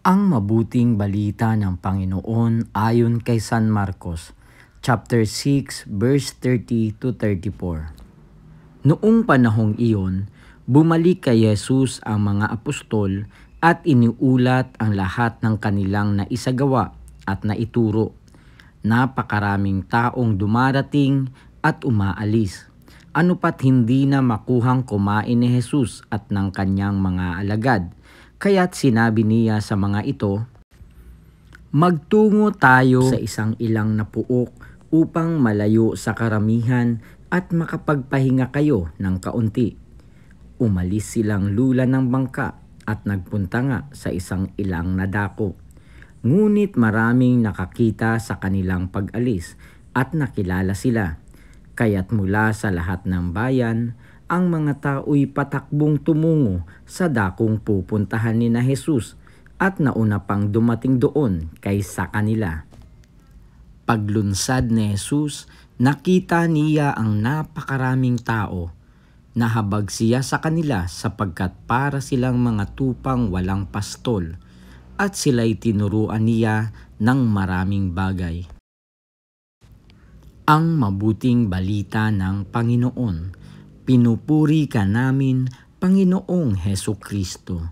Ang mabuting balita ng Panginoon ayon kay San Marcos, chapter 6, verse 30 to 34. Noong panahong iyon, bumalik kay Jesus ang mga apostol at iniulat ang lahat ng kanilang naisagawa at naituro. Napakaraming taong dumarating at umaalis. Ano pat hindi na makuhang kumain ni Jesus at ng kanyang mga alagad. Kaya't sinabi niya sa mga ito, "Magtungo tayo sa isang ilang na puok upang malayo sa karamihan at makapagpahinga kayo ng kaunti." Umalis silang lula ng bangka at nagpunta nga sa isang ilang na dako. Ngunit maraming nakakita sa kanilang pag-alis at nakilala sila. Kaya't mula sa lahat ng bayan, ang mga tao'y patakbong tumungo sa dakong pupuntahan ni na Jesus at nauna pang dumating doon kaysa kanila. Paglunsad ni Jesus, nakita niya ang napakaraming tao. Nahabag siya sa kanila sapagkat para silang mga tupang walang pastol at sila'y tinuruan niya ng maraming bagay. Ang mabuting balita ng Panginoon. Pinupuri ka namin, Panginoong Hesukristo.